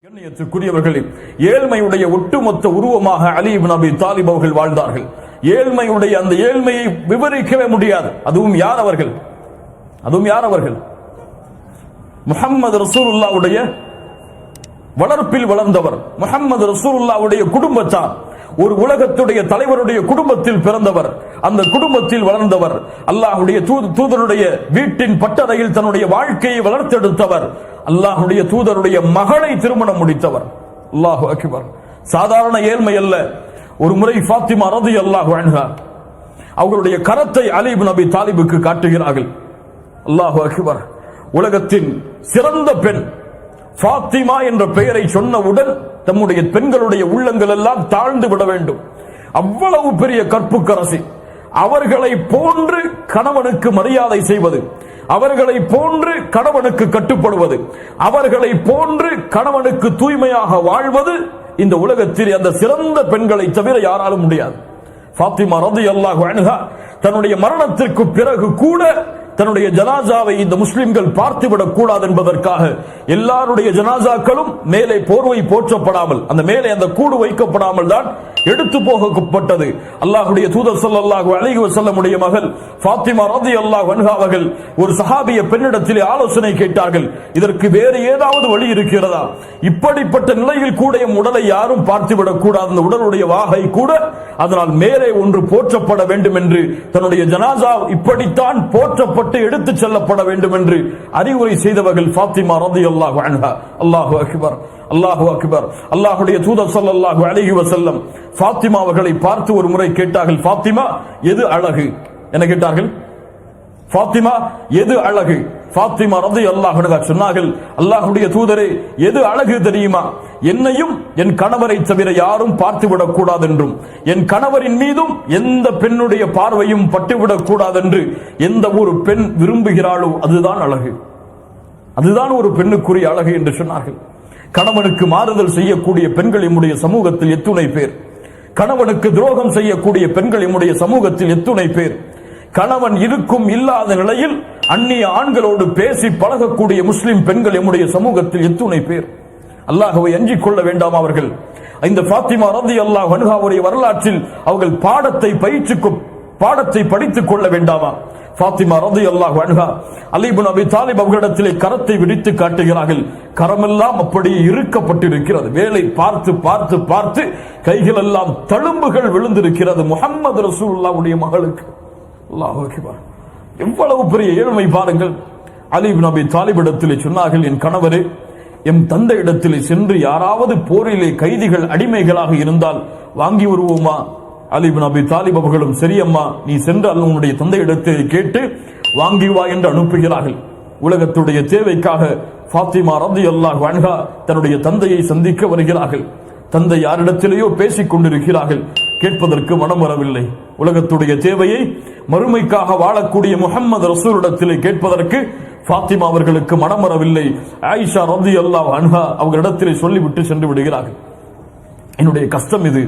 கண்ணியத்திற்குரியவர்களே, ஏழ்மையுடைய ஒட்டுமொத்த உருவமாக அலி இப்னு அபி தாலிப் அவர்கள் வாழ்ந்தார்கள். ஏழ்மையுடைய அந்த ஏழ்மையை விவரிக்கவே முடியாது. அதுவும் யார் அவர்கள்? முஹம்மது ரசூலுல்லாஹ்வுடைய வளர்ப்பில் வளர்ந்தவர், முஹம்மது ரசூலுல்லாஹ்வுடைய குடும்பத்தார், ஒரு உலகத்துடைய தலைவருடைய குடும்பத்தில் பிறந்தவர், அந்த குடும்பத்தில் வளர்ந்தவர், அல்லாஹ்வுடைய தூதருடைய வீட்டின் பட்டறையில் தன்னுடைய வாழ்க்கையை வளர்த்தெடுத்தவர், அல்லாஹ்வுடைய தூதருடைய மகளை திருமணம் முடித்தவர். அல்லாஹு அக்பர். சாதாரண ஏழ்மை அல்ல. ஒரு முறை ஃபாத்திமா ரலியல்லாஹு அன்ஹா அவர்களுடைய கரத்தை அலி இப்னு அபி தாலிபுக்கு காட்டுகிறார்கள். அல்லாஹு அக்பர். உலகத்தின் சிறந்த பெண் ஃபாத்திமா என்ற பெயரை சொன்னவுடன் தம்முடைய பெண்களுடைய உள்ளங்கள் எல்லாம் தாழ்ந்து விட வேண்டும். அவ்வளவு பெரிய கற்புக்கரசி. அவர்களை போன்று கணவனுக்கு மரியாதை செய்வது, அவர்களை போன்று கணவனுக்கு கட்டுப்படுவது, அவர்களை போன்று கணவனுக்கு தூய்மையாக வாழ்வது இந்த உலகத்தில் அந்த சிறந்த பெண்களை தவிர யாராலும் முடியாது. ஃபாத்திமா ரலியல்லாஹு அன்ஹா தன்னுடைய மரணத்திற்கு பிறகு கூட தன்னுடைய ஜனாசாவை இந்த முஸ்லிம்கள் பார்த்துவிடக் கூடாது என்பதற்காக எல்லாருடைய ஜனாசாக்களும் மேலே போர்வை போற்றப்படாமல், அந்த மேலே அந்த கூடு வைக்கப்படாமல் தான் எடுத்து போகப்பட்டது. அல்லாஹ்வுடைய தூதர் ஸல்லல்லாஹு அலைஹி வஸல்லம் உடைய மகள் ஃபாத்திமா ரலியல்லாஹு அன்ஹா அவர்கள் ஒரு சஹாபிய பெண்ணிடத்திலே ஆலோசனை கேட்டார்கள். இதற்கு வேறு ஏதாவது வழி இருக்கிறதா? இப்படிப்பட்ட நிலையில் கூட எம் உடலை யாரும் பார்த்துவிடக் கூடாது, அந்த உடலுடைய வாகை கூட அதனால் மேலே ஒன்று போற்றப்பட வேண்டும் என்று, தன்னுடைய ஜனாசா இப்படித்தான் போற்றப்பட்டு எடுத்து செல்லப்பட வேண்டும் என்று அறிவுரை செய்தவர்கள் ஃபாத்திமா ரலியல்லாஹு அன்ஹா. அல்லாஹு அக்பர், அல்லாஹு அக்பர். அல்லாஹ்வுடைய தூதர் ஸல்லல்லாஹு அலைஹி வஸல்லம் ஃபாத்திமா அவர்களை பார்த்து ஒரு முறை கேட்டார்கள், ஃபாத்திமா எது அழகு? என்ன கேட்டார்கள்? ஃபாத்திமா எது அழகு? ஃபாத்திமா ரலியல்லாஹு அன்ஹா சொன்னார்கள், அல்லாஹ்வுடைய தூதரே, எது அழகு தெரியுமா? என்னையும் என் கணவரை தவிர யாரும் பார்த்துவிடக் கூடாது என்றும், என் கணவரின் மீதும் எந்த பெண்ணுடைய பார்வையும் பட்டுவிடக் கூடாது என்று எந்த ஒரு பெண் விரும்புகிறாளோ அதுதான் அழகு, அதுதான் ஒரு பெண்ணுக்குரிய அழகு என்று சொன்னார்கள். கணவனுக்கு மாறுதல் செய்யக்கூடிய பெண்கள் நம்முடைய சமூகத்தில் எத்துணை பேர், கணவனுக்கு துரோகம் செய்யக்கூடிய பெண்கள் நம்முடைய சமூகத்தில் எத்துணை பேர், கணவன் இருக்கும் இல்லாத நிலையில் அந்நிய ஆண்களோடு பேசி பழகக்கூடிய முஸ்லிம் பெண்கள் நம்முடைய சமூகத்தில் எத்துணை பேர். அல்லாஹ்வை அஞ்சிக் கொள்ள வேண்டாம் அவர்கள்? இந்த ஃபாத்திமா ரலியல்லாஹு அன்ஹாவுடைய வரலாற்றில் அவர்கள் பாடத்தை படித்துக் கொள்ள வேண்டாமா? ஃபாத்திமா ரலியல்லாஹு அன்ஹா அலி இப்னு அபி தாலிப் அவர்களிடத்திலே கரத்தை விரித்து காட்டுகிறார்கள். கரமெல்லாம் அப்படியே இறுக்கப்பட்டிருக்கிறது. வேலை பார்த்து பார்த்து பார்த்து கைகள் எல்லாம் தழும்புகள் விழுந்திருக்கிறது முஹம்மது ரசூலுல்லாஹ்வுடைய மகளுக்கு. அல்லாஹு அக்பர். எவ்வளவு பெரிய ஏழ்மை பாருங்கள். அலி இப்னு அபி தாலிப் இடத்திலே சொன்னார்கள், என் கணவரே, எம் தந்தை இடத்திலே சென்று யாராவது போரிலே கைதிகள் அடிமைகளாக இருந்தால் வாங்கி வருவோமா? அலி இப்னு அபி தாலிப் அவர்களும், சரியம்மா, நீ சென்று உன்னுடைய தந்தை இடத்திலே கேட்டு வாங்கி வா என்று அனுப்புகிறார்கள். உலகத்துடைய தேவைக்காக ஃபாத்திமா ரலியல்லாஹு அன்ஹா தன்னுடைய தந்தையை சந்திக்க வருகிறார்கள். தந்தை யாரிடத்திலேயோ பேசிக் கொண்டிருக்கிறார்கள். கேட்பதற்கு மனம் வரவில்லை. உலகத்துடைய தேவையை மறுமைக்காக வாழக்கூடிய முஹம்மது ரசூலிடத்திலே கேட்பதற்கு ஃபாத்திமா அவர்களுக்கு மனம் வரவில்லை. ஆயிஷா ரலியல்லாஹு அன்ஹா அவர்களிடத்திலே சொல்லிவிட்டு சென்று விடுகிறார்கள். என்னுடைய கஷ்டம் இது,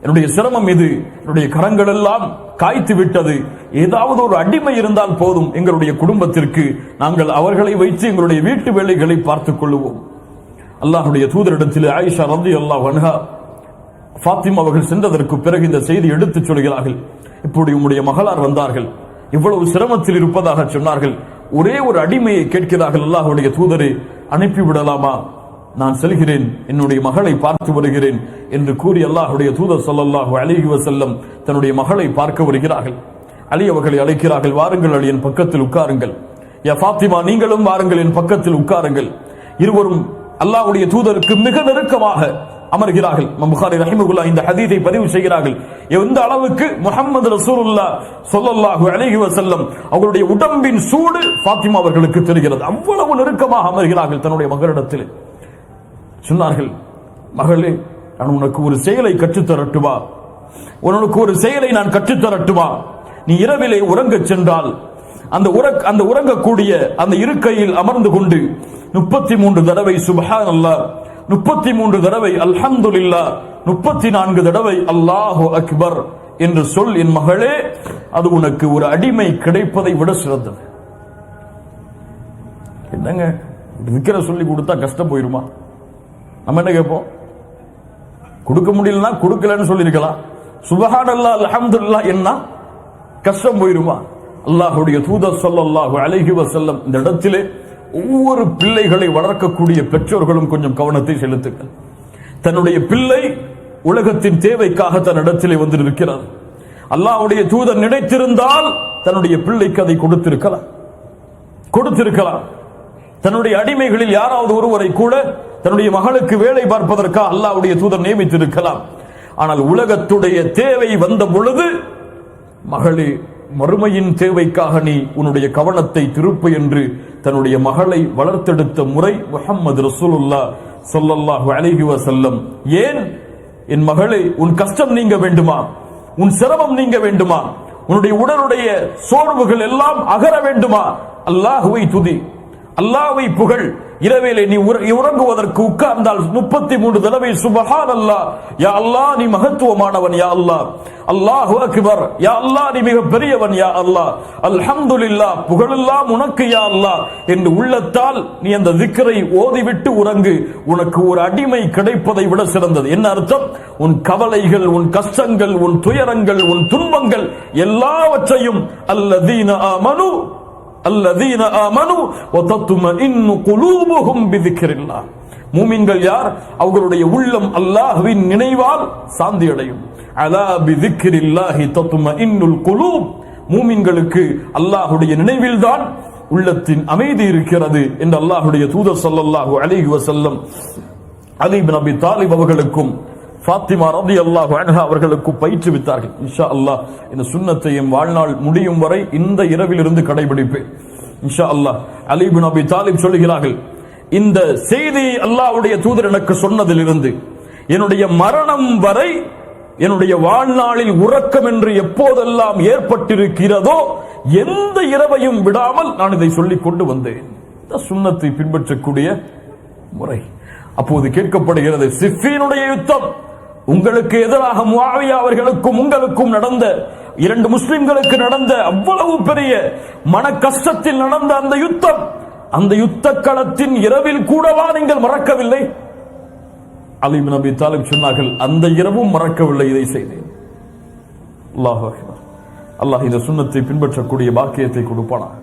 என்னுடைய சிரமம் இது, என்னுடைய கரங்கள் எல்லாம் காய்த்து விட்டது. ஏதாவது ஒரு அடிமை இருந்தால் போதும் எங்களுடைய குடும்பத்திற்கு, நாங்கள் அவர்களை வைத்து எங்களுடைய வீட்டு வேலைகளை பார்த்துக் கொள்ளுவோம். அல்லாஹ்வுடைய தூதரிடத்தில் ஆயிஷா ரலியல்லாஹு அன்ஹா ஃபாத்திமா அவர்கள் சென்றதற்கு பிறகு இந்த செய்தி எடுத்துச் சொல்கிறார்கள். இப்படி உம்முடைய மகளார் வந்தார்கள், இவ்வளவு சிரமத்தில் இருப்பதாக சொன்னார்கள். ஒரே ஒரு அடிமையை கேட்கிறார்கள். அல்லாஹ்வுடைய தூதரை அனுப்பிவிடலாமா? நான் செல்கிறேன், என்னுடைய மகளை பார்த்து வருகிறேன் என்று கூறி அல்லாஹ்வுடைய தூதர் ஸல்லல்லாஹு அலைஹி வஸல்லம் தன்னுடைய மகளை பார்க்க வருகிறார்கள். அலி அவர்களை அழைக்கிறார்கள், வாருங்கள் அலி, என் பக்கத்தில் உட்காருங்கள். யா ஃபாத்திமா, நீங்களும் வாருங்கள், என் பக்கத்தில் உட்காருங்கள். இருவரும் அல்லாஹ்வுடைய தூதருக்கு மிக நெருக்கமாக அமர்கிறார்கள். புகாரி ரஹிமஹுல்லாஹ் இந்த ஹதீஸை பதிவு செய்கிறார்கள். எந்த அளவுக்கு முஹம்மது ரசூலுல்லாஹ் ஸல்லல்லாஹு அலைஹி வஸல்லம் அவருடைய உடம்பின் சூடு ஃபாத்திமா அவர்களுக்கு தெரிகிறது. அவ்வளவு நெருக்கமாக அமர்கிறார்கள் தன்னுடைய மகளிடத்தில். சொன்னார்கள், மகளே, நான் உனக்கு ஒரு செயலை கற்றுத்தரட்டுமா? உனக்கு ஒரு செயலை நான் கற்றுத்தரட்டுமா? நீ இரவிலே உறங்கச் சென்றால் அந்த உறங்கக்கூடிய அந்த இருக்கையில் அமர்ந்து கொண்டு 33 தடவை சுப்ஹானல்லாஹ், 33 தடவை அல்ஹம்துலில்லாஹ், 34 தடவை அல்லாஹு அக்பர் என்று சொல் என் மகளே. அது உனக்கு ஒரு அடிமை கிடைப்பதை விட சிறந்தது. என்னங்க, விக்கிர சொல்லி கொடுத்தா கஷ்டம் போயிருமா? நம்ம என்ன கேட்போம்? கொடுக்க முடியலன்னா கொடுக்கலன்னு சொல்லியிருக்கலாம். சுப்ஹானல்லாஹ் அல்ஹம்துலில்லாஹ் என்ன கஷ்டம் போயிருமா? அல்லாஹ்வுடைய தூதர் ஸல்லல்லாஹு அலைஹி வஸல்லம் இந்த இடத்திலே ஒவ்வொரு பிள்ளைகளை வளர்க்கக்கூடிய பெற்றோர்களும் கொஞ்சம் கவனத்தை செலுத்துங்கள். தன்னுடைய பிள்ளை உலகத்தின் தேவைக்காக தன் இடத்திலே வந்திருக்கிறார். அல்லாஹ்வுடைய தூதர் நினைத்திருந்தால் தன்னுடைய பிள்ளைக்கு அதை கொடுத்திருக்கலாம். தன்னுடைய அடிமைகளில் யாராவது ஒருவரை கூட தன்னுடைய மகளுக்கு வேலை பார்ப்பதற்காக அல்லாஹ்வுடைய தூதர் நியமித்திருக்கலாம். ஆனால் உலகத்துடைய தேவை வந்த பொழுது, மகளே மறுமையின் தேவைக்காக நீ உன்னுடைய கவனத்தை திருப்பு என்று தன்னுடைய மகளை வளர்த்தெடுத்த முறை முஹம்மது ரசூலுல்லாஹ் ஸல்லல்லாஹு அலைஹி வஸல்லம். ஏன் என் மகளே, உன் கஷ்டம் நீங்க வேண்டுமா, உன் சிரமம் நீங்க வேண்டுமா, உன்னுடைய உடலுடைய சோர்வுகள் எல்லாம் அகர வேண்டுமா, அல்லாஹ்வை துதி, அல்லாஹ்வை புகழ். இரவேளை நீ உறங்குவதற்கு உட்கார்ந்தால் 33 தடவை சுப்ஹானல்லாஹ், யா அல்லாஹ் நீ மகத்துவமானவன், யா அல்லாஹ், அல்லாஹு அக்பர், யா அல்லாஹ் நீ மிக பெரியவன், யா அல்லாஹ், அல்ஹம்துலில்லாஹ் புகழெல்லாம் உனக்கு யா அல்லாஹ் என்று உள்ளத்தால் நீ அந்த திக்ரை ஓதிவிட்டு உறங்கு. உனக்கு ஒரு அடிமை கிடைப்பதை விட சிறந்தது. என்ன அர்த்தம்? உன் கவலைகள், உன் கஷ்டங்கள், உன் துயரங்கள், உன் துன்பங்கள் எல்லாவற்றையும் அல்லதீன ஆமனு வதத்மஇன்னு குலூபுஹும் பிதிக்ரில்லாஹ். மூமின்கள் யார்? அவர்களுடைய உள்ளம் அல்லாஹ்வின் நினைவால் சாந்தி அடையும். அலா பிதிக்ரில்லாஹி தத்மஇன்னுல் குலூப். மூமின்களுக்கு அல்லாஹ்வுடைய நினைவில்தான் உள்ளத்தின் அமைதி இருக்கிறது என்று அல்லாஹ்வுடைய தூதர் ஸல்லல்லாஹு அலைஹி வஸல்லம் அலி இப்னு அபி தாலிப் அவர்களுக்கும் ஃபாத்திமா ரலியல்லாஹு அன்ஹா அவர்களுக்கு பயிற்றுவித்தார்கள். இன்ஷா அல்லாஹ் இந்த சுன்னத்தை என் வாழ்நாள் முடியும் வரை இந்த இரவிலிருந்து கடைபிடிப்பேன் இன்ஷா அல்லாஹ். அலி இப்னு அபி தாலிப் சொல்லுகிறார்கள், இந்த செய்தி அல்லாஹ்வுடைய தூதர் எனக்கு சொன்னதிலிருந்து என்னுடைய மரணம் வரை என்னுடைய வாழ்நாளில் உறக்கம் என்று எப்போதெல்லாம் ஏற்பட்டிருக்கிறதோ எந்த இரவையும் விடாமல் நான் இதை சொல்லிக் கொண்டு வந்தேன். இந்த சுன்னத்தை பின்பற்றக்கூடிய முறை. அப்போது கேட்கப்படுகிறது, சிஃபீனுடைய யுத்தம் உங்களுக்கு எதிராக முஆவியா அவர்களுக்கும் உங்களுக்கும் நடந்த, 2 முஸ்லிம்களுக்கு நடந்த அவ்வளவு பெரிய மன கஷ்டத்தில் நடந்த அந்த யுத்தம், அந்த யுத்த களத்தின் இரவில் கூடவா நீங்கள் மறக்கவில்லை? அலி இப்னு அபி தாலிப் சொன்னார்கள், அந்த இரவும் மறக்கவில்லை, இதை செய்தேன். அல்லாஹ் அக்பர். அல்லாஹ் இந்த சுன்னத்தை பின்பற்றக்கூடிய பாக்கியத்தை கொடுப்பானாக.